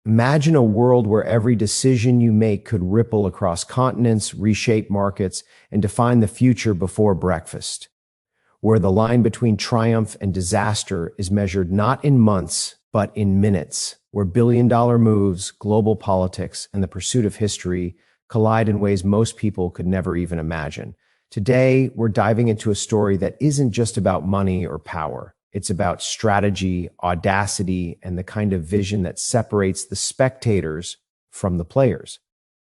Imagine a world where every decision you make could ripple across continents, reshape markets, and define the future before breakfast. Where the line between triumph and disaster is measured not in months, but in minutes, where billion-dollar moves, global politics, and the pursuit of history collide in ways most people could never even imagine. Today, we're diving into a story that isn't just about money or power. It's about strategy, audacity, and the kind of vision that separates the spectators from the players.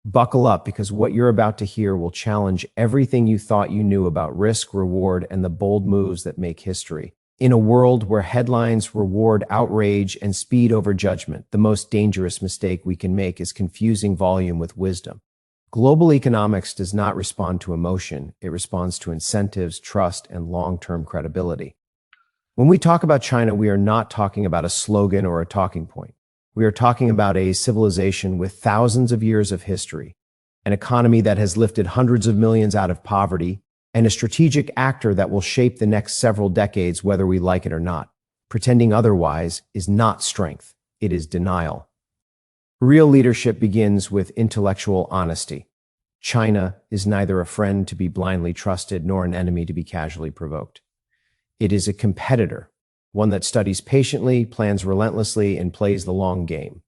Buckle up, because what you're about to hear will challenge everything you thought you knew about risk, reward, and the bold moves that make history. In a world where headlines reward outrage and speed over judgment, the most dangerous mistake we can make is confusing volume with wisdom. Global economics does not respond to emotion. It responds to incentives, trust, and long-term credibility. When we talk about China, we are not talking about a slogan or a talking point. We are talking about a civilization with thousands of years of history, an economy that has lifted hundreds of millions out of poverty, and a strategic actor that will shape the next several decades whether we like it or not. Pretending otherwise is not strength, it is denial. Real leadership begins with intellectual honesty. China is neither a friend to be blindly trusted nor an enemy to be casually provoked. It is a competitor, one that studies patiently, plans relentlessly, and plays the long game.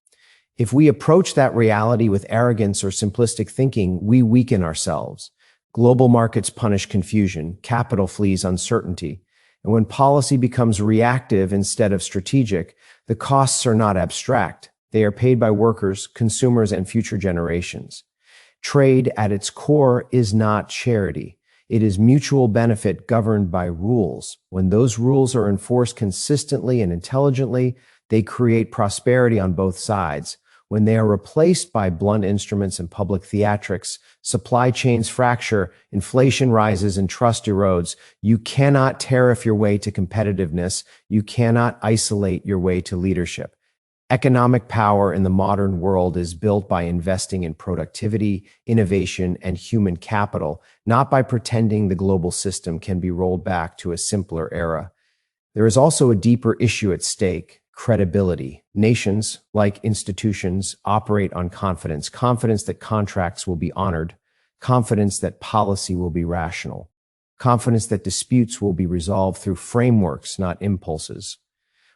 If we approach that reality with arrogance or simplistic thinking, we weaken ourselves. Global markets punish confusion, capital flees uncertainty, and when policy becomes reactive instead of strategic, the costs are not abstract. They are paid by workers, consumers, and future generations. Trade, at its core, is not charity. It is mutual benefit governed by rules. When those rules are enforced consistently and intelligently, they create prosperity on both sides. When they are replaced by blunt instruments and public theatrics, supply chains fracture, inflation rises, and trust erodes. You cannot tariff your way to competitiveness. You cannot isolate your way to leadership. Economic power in the modern world is built by investing in productivity, innovation, and human capital, not by pretending the global system can be rolled back to a simpler era. There is also a deeper issue at stake: credibility. Nations, like institutions, operate on confidence that contracts will be honored, confidence that policy will be rational, confidence that disputes will be resolved through frameworks, not impulses.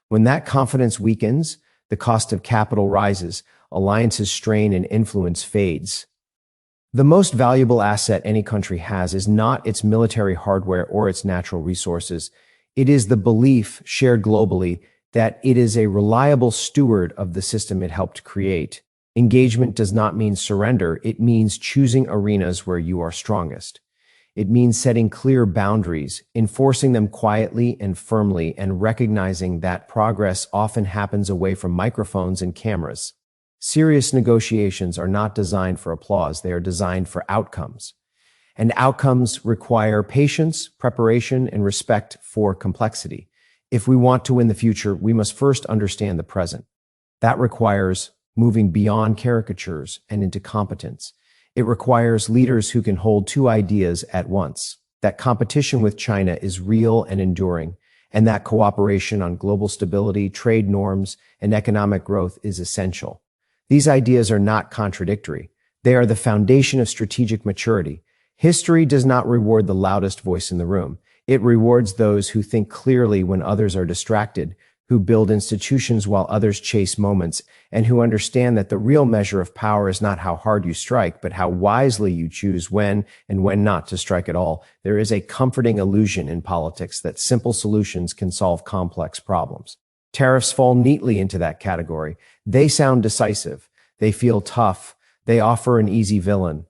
When that confidence weakens, the cost of capital rises, alliances strain, and influence fades. The most valuable asset any country has is not its military hardware or its natural resources. It is the belief, shared globally, that it is a reliable steward of the system it helped create. Engagement does not mean surrender. It means choosing arenas where you are strongest. It means setting clear boundaries, enforcing them quietly and firmly, and recognizing that progress often happens away from microphones and cameras. Serious negotiations are not designed for applause. They are designed for outcomes. And outcomes require patience, preparation, and respect for complexity. If we want to win the future, we must first understand the present. That requires moving beyond caricatures and into competence. It requires leaders who can hold two ideas at once: that competition with China is real and enduring, and that cooperation on global stability, trade norms, and economic growth is essential. These ideas are not contradictory. They are the foundation of strategic maturity. History does not reward the loudest voice in the room. It rewards those who think clearly when others are distracted, who build institutions while others chase moments, and who understand that the real measure of power is not how hard you strike, but how wisely you choose when and when not to strike at all. There is a comforting illusion in politics that simple solutions can solve complex problems. Tariffs fall neatly into that category. They sound decisive. They feel tough. They offer an easy villain.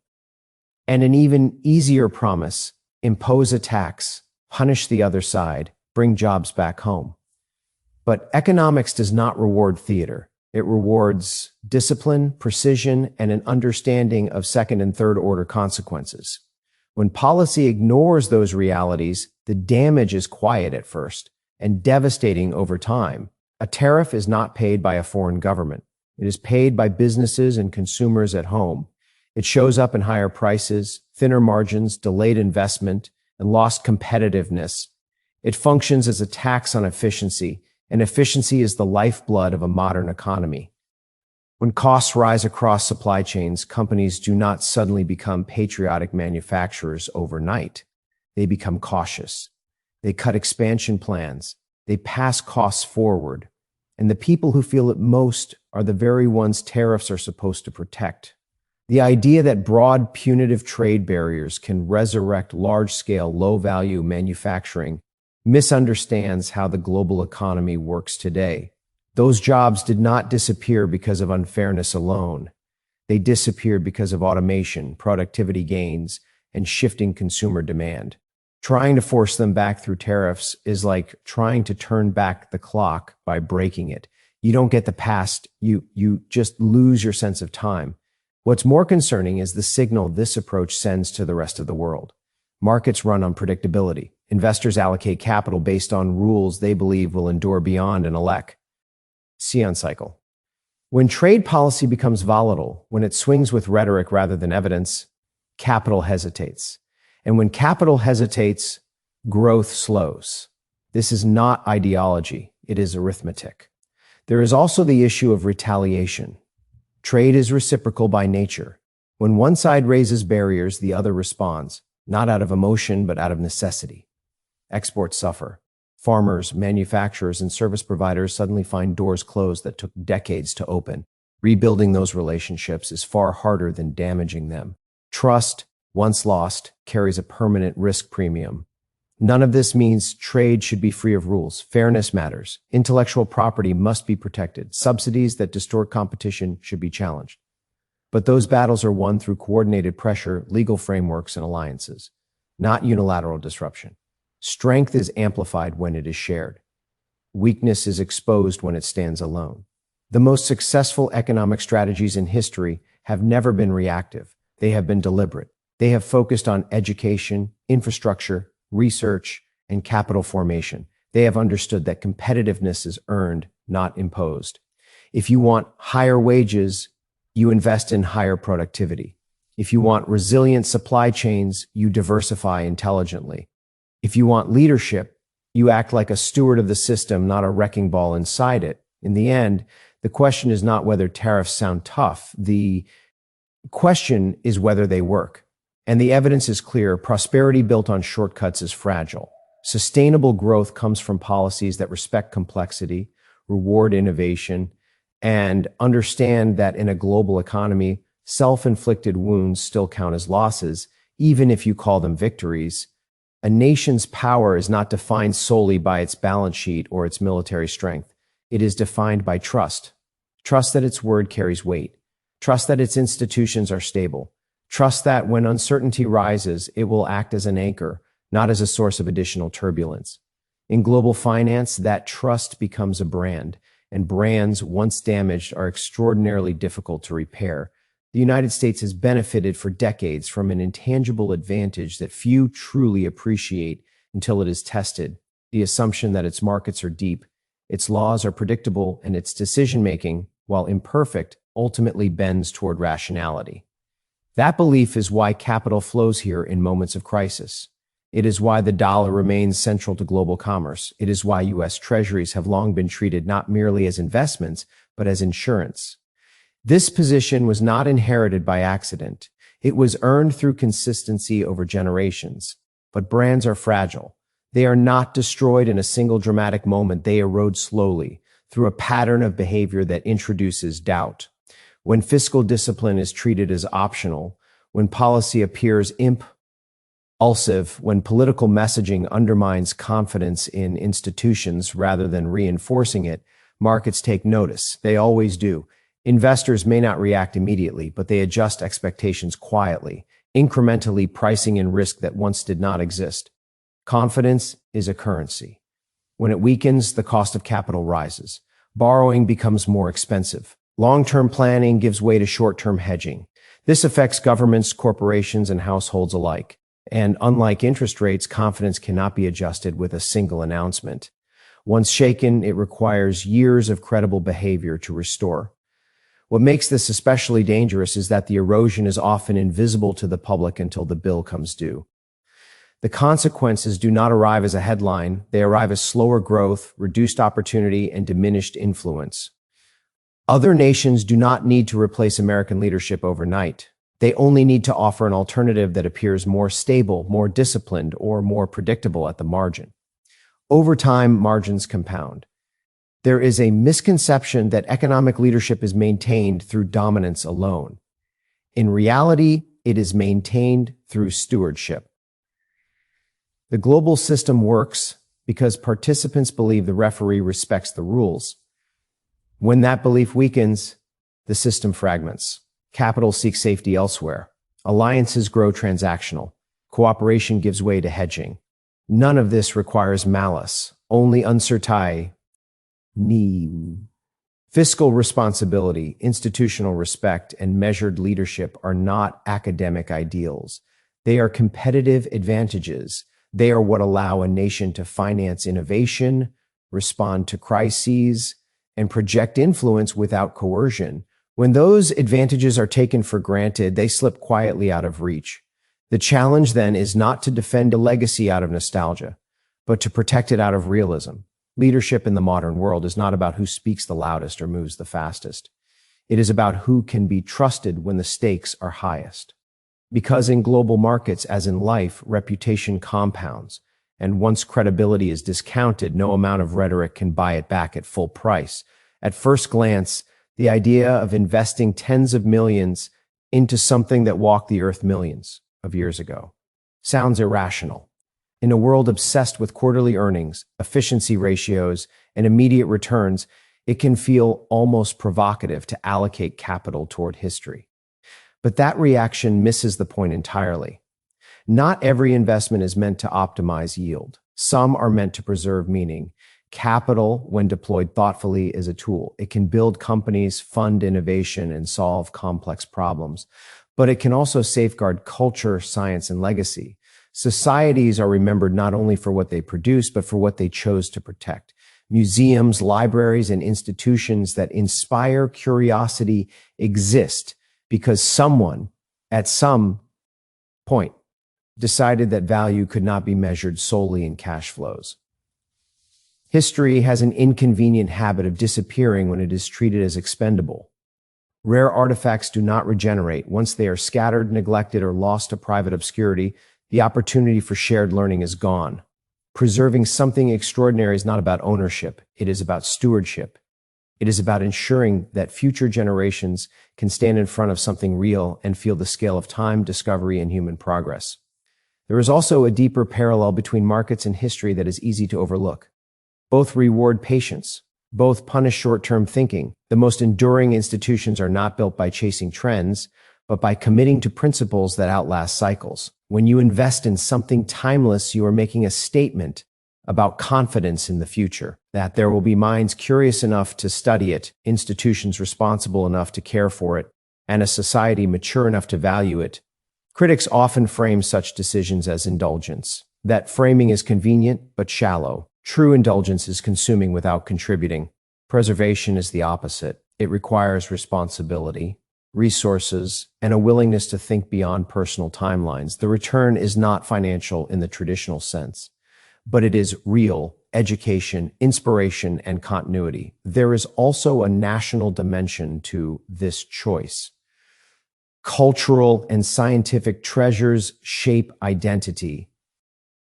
And an even easier promise: impose a tax, punish the other side, bring jobs back home. But economics does not reward theater. It rewards discipline, precision, and an understanding of second and third order consequences. When policy ignores those realities, the damage is quiet at first and devastating over time. A tariff is not paid by a foreign government. It is paid by businesses and consumers at home. It shows up in higher prices, thinner margins, delayed investment, and lost competitiveness. It functions as a tax on efficiency, and efficiency is the lifeblood of a modern economy. When costs rise across supply chains, companies do not suddenly become patriotic manufacturers overnight. They become cautious. They cut expansion plans. They pass costs forward. And the people who feel it most are the very ones tariffs are supposed to protect. The idea that broad punitive trade barriers can resurrect large-scale, low-value manufacturing misunderstands how the global economy works today. Those jobs did not disappear because of unfairness alone. They disappeared because of automation, productivity gains, and shifting consumer demand. Trying to force them back through tariffs is like trying to turn back the clock by breaking it. You don't get the past, you just lose your sense of time. What's more concerning is the signal this approach sends to the rest of the world. Markets run on predictability. Investors allocate capital based on rules they believe will endure beyond an elect. Sion cycle. When trade policy becomes volatile, when it swings with rhetoric rather than evidence, capital hesitates. And when capital hesitates, growth slows. This is not ideology, it is arithmetic. There is also the issue of retaliation. Trade is reciprocal by nature. When one side raises barriers, the other responds, not out of emotion, but out of necessity. Exports suffer. Farmers, manufacturers, and service providers suddenly find doors closed that took decades to open. Rebuilding those relationships is far harder than damaging them. Trust, once lost, carries a permanent risk premium. None of this means trade should be free of rules. Fairness matters. Intellectual property must be protected. Subsidies that distort competition should be challenged. But those battles are won through coordinated pressure, legal frameworks, and alliances, not unilateral disruption. Strength is amplified when it is shared. Weakness is exposed when it stands alone. The most successful economic strategies in history have never been reactive. They have been deliberate. They have focused on education, infrastructure, research, and capital formation. They have understood that competitiveness is earned, not imposed. If you want higher wages, you invest in higher productivity. If you want resilient supply chains, you diversify intelligently. If you want leadership, you act like a steward of the system, not a wrecking ball inside it. In the end, the question is not whether tariffs sound tough. The question is whether they work. And the evidence is clear. Prosperity built on shortcuts is fragile. Sustainable growth comes from policies that respect complexity, reward innovation, and understand that in a global economy, self-inflicted wounds still count as losses, even if you call them victories. A nation's power is not defined solely by its balance sheet or its military strength. It is defined by trust. Trust that its word carries weight. Trust that its institutions are stable. Trust that when uncertainty rises, it will act as an anchor, not as a source of additional turbulence. In global finance, that trust becomes a brand, and brands, once damaged, are extraordinarily difficult to repair. The United States has benefited for decades from an intangible advantage that few truly appreciate until it is tested: the assumption that its markets are deep, its laws are predictable, and its decision-making, while imperfect, ultimately bends toward rationality. That belief is why capital flows here in moments of crisis. It is why the dollar remains central to global commerce. It is why U.S. Treasuries have long been treated not merely as investments, but as insurance. This position was not inherited by accident. It was earned through consistency over generations. But brands are fragile. They are not destroyed in a single dramatic moment. They erode slowly through a pattern of behavior that introduces doubt. When fiscal discipline is treated as optional, when policy appears impulsive, when political messaging undermines confidence in institutions rather than reinforcing it, markets take notice. They always do. Investors may not react immediately, but they adjust expectations quietly, incrementally pricing in risk that once did not exist. Confidence is a currency. When it weakens, the cost of capital rises. Borrowing becomes more expensive. Long-term planning gives way to short-term hedging. This affects governments, corporations, and households alike. And unlike interest rates, confidence cannot be adjusted with a single announcement. Once shaken, it requires years of credible behavior to restore. What makes this especially dangerous is that the erosion is often invisible to the public until the bill comes due. The consequences do not arrive as a headline. They arrive as slower growth, reduced opportunity, and diminished influence. Other nations do not need to replace American leadership overnight. They only need to offer an alternative that appears more stable, more disciplined, or more predictable at the margin. Over time, margins compound. There is a misconception that economic leadership is maintained through dominance alone. In reality, it is maintained through stewardship. The global system works because participants believe the referee respects the rules. When that belief weakens, the system fragments. Capital seeks safety elsewhere. Alliances grow transactional. Cooperation gives way to hedging. None of this requires malice, only uncertainty. Fiscal responsibility, institutional respect, and measured leadership are not academic ideals. They are competitive advantages. They are what allow a nation to finance innovation, respond to crises, and project influence without coercion. When those advantages are taken for granted, they slip quietly out of reach. The challenge then is not to defend a legacy out of nostalgia, but to protect it out of realism. Leadership in the modern world is not about who speaks the loudest or moves the fastest. It is about who can be trusted when the stakes are highest. Because in global markets, as in life, reputation compounds, and once credibility is discounted, no amount of rhetoric can buy it back at full price. At first glance, the idea of investing tens of millions into something that walked the earth millions of years ago sounds irrational. In a world obsessed with quarterly earnings, efficiency ratios, and immediate returns, it can feel almost provocative to allocate capital toward history. But that reaction misses the point entirely. Not every investment is meant to optimize yield. Some are meant to preserve meaning. Capital, when deployed thoughtfully, is a tool. It can build companies, fund innovation, and solve complex problems. But it can also safeguard culture, science, and legacy. Societies are remembered not only for what they produce, but for what they chose to protect. Museums, libraries, and institutions that inspire curiosity exist because someone, at some point, decided that value could not be measured solely in cash flows. History has an inconvenient habit of disappearing when it is treated as expendable. Rare artifacts do not regenerate. Once they are scattered, neglected, or lost to private obscurity, the opportunity for shared learning is gone. Preserving something extraordinary is not about ownership. It is about stewardship. It is about ensuring that future generations can stand in front of something real and feel the scale of time, discovery, and human progress. There is also a deeper parallel between markets and history that is easy to overlook. Both reward patience. Both punish short-term thinking. The most enduring institutions are not built by chasing trends, but by committing to principles that outlast cycles. When you invest in something timeless, you are making a statement about confidence in the future, that there will be minds curious enough to study it, institutions responsible enough to care for it, and a society mature enough to value it. Critics often frame such decisions as indulgence. That framing is convenient but shallow. True indulgence is consuming without contributing. Preservation is the opposite. It requires responsibility, resources, and a willingness to think beyond personal timelines. The return is not financial in the traditional sense, but it is real, education, inspiration, and continuity. There is also a national dimension to this choice. Cultural and scientific treasures shape identity.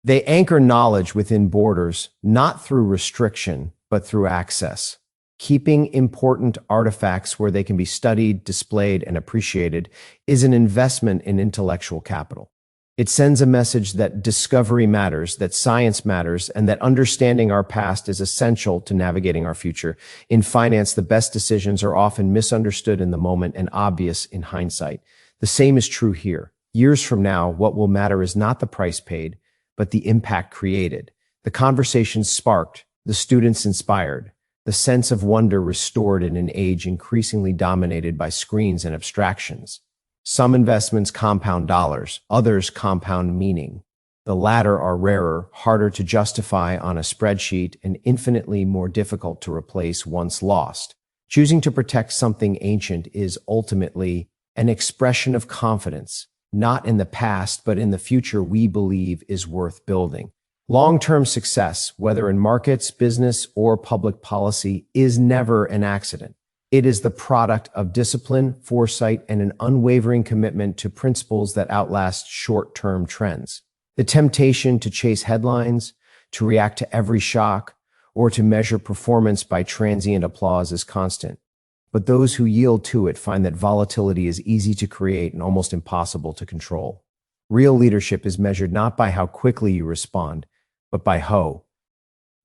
They anchor knowledge within borders, not through restriction, but through access. Keeping important artifacts where they can be studied, displayed, and appreciated is an investment in intellectual capital. It sends a message that discovery matters, that science matters, and that understanding our past is essential to navigating our future. In finance, the best decisions are often misunderstood in the moment and obvious in hindsight. The same is true here. Years from now, what will matter is not the price paid, but the impact created. The conversations sparked, the students inspired, the sense of wonder restored in an age increasingly dominated by screens and abstractions. Some investments compound dollars, others compound meaning. The latter are rarer, harder to justify on a spreadsheet, and infinitely more difficult to replace once lost. Choosing to protect something ancient is ultimately an expression of confidence, not in the past, but in the future we believe is worth building. Long-term success, whether in markets, business, or public policy, is never an accident. It is the product of discipline, foresight, and an unwavering commitment to principles that outlast short-term trends. The temptation to chase headlines, to react to every shock, or to measure performance by transient applause is constant. But those who yield to it find that volatility is easy to create and almost impossible to control. Real leadership is measured not by how quickly you respond, but by how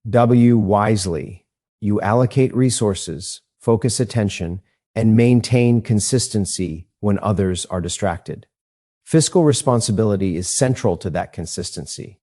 wisely you allocate resources, focus attention, and maintain consistency when others are distracted. Fiscal responsibility is central to that consistency.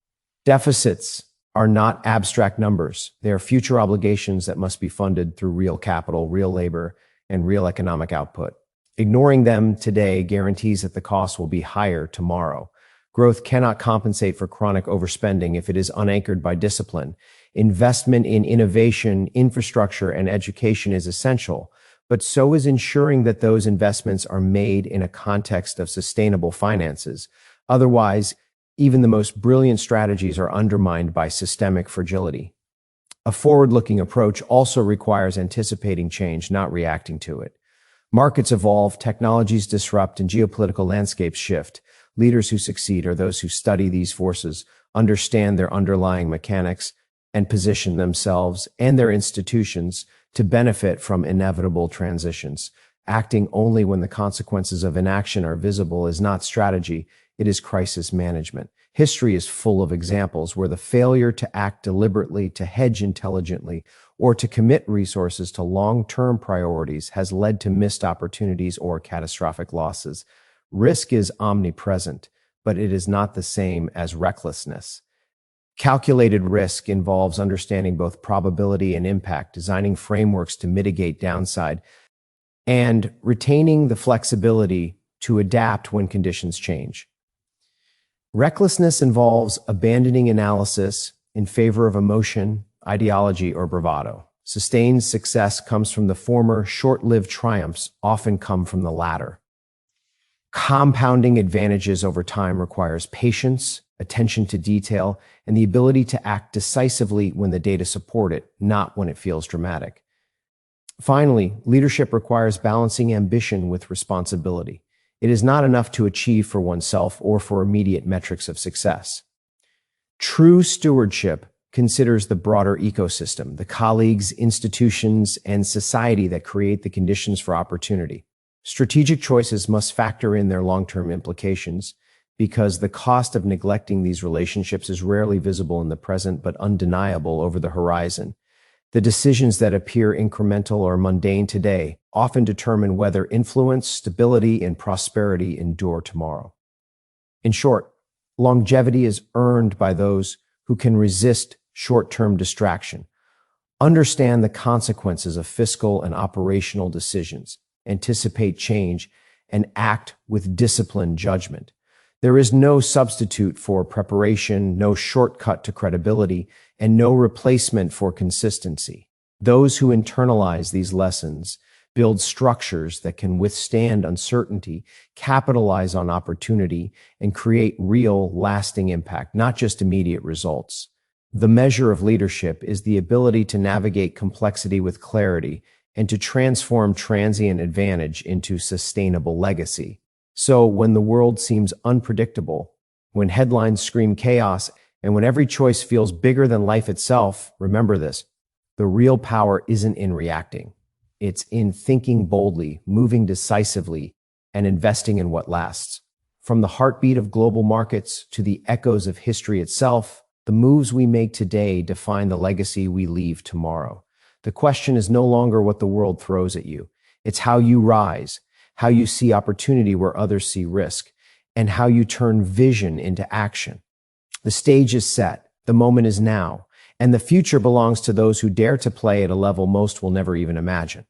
Deficits are not abstract numbers. They are future obligations that must be funded through real capital, real labor, and real economic output. Ignoring them today guarantees that the cost will be higher tomorrow. Growth cannot compensate for chronic overspending if it is unanchored by discipline. Investment in innovation, infrastructure, and education is essential, but so is ensuring that those investments are made in a context of sustainable finances. Otherwise, even the most brilliant strategies are undermined by systemic fragility. A forward-looking approach also requires anticipating change, not reacting to it. Markets evolve, technologies disrupt, and geopolitical landscapes shift. Leaders who succeed are those who study these forces, understand their underlying mechanics, and position themselves and their institutions to benefit from inevitable transitions. Acting only when the consequences of inaction are visible is not strategy, it is crisis management. History is full of examples where the failure to act deliberately, to hedge intelligently, or to commit resources to long-term priorities has led to missed opportunities or catastrophic losses. Risk is omnipresent, but it is not the same as recklessness. Calculated risk involves understanding both probability and impact, designing frameworks to mitigate downside, and retaining the flexibility to adapt when conditions change. Recklessness involves abandoning analysis in favor of emotion, ideology, or bravado. Sustained success comes from the former, short-lived triumphs often come from the latter. Compounding advantages over time requires patience, attention to detail, and the ability to act decisively when the data support it, not when it feels dramatic. Finally, leadership requires balancing ambition with responsibility. It is not enough to achieve for oneself or for immediate metrics of success. True stewardship considers the broader ecosystem, the colleagues, institutions, and society that create the conditions for opportunity. Strategic choices must factor in their long-term implications because the cost of neglecting these relationships is rarely visible in the present but undeniable over the horizon. The decisions that appear incremental or mundane today often determine whether influence, stability, and prosperity endure tomorrow. In short, longevity is earned by those who can resist short-term distraction, understand the consequences of fiscal and operational decisions, anticipate change, and act with disciplined judgment. There is no substitute for preparation, no shortcut to credibility, and no replacement for consistency. Those who internalize these lessons build structures that can withstand uncertainty, capitalize on opportunity, and create real, lasting impact, not just immediate results. The measure of leadership is the ability to navigate complexity with clarity and to transform transient advantage into sustainable legacy. So when the world seems unpredictable, when headlines scream chaos, and when every choice feels bigger than life itself, remember this: the real power isn't in reacting. It's in thinking boldly, moving decisively, and investing in what lasts. From the heartbeat of global markets to the echoes of history itself, the moves we make today define the legacy we leave tomorrow. The question is no longer what the world throws at you. It's how you rise, how you see opportunity where others see risk, and how you turn vision into action. The stage is set, the moment is now, and the future belongs to those who dare to play at a level most will never even imagine.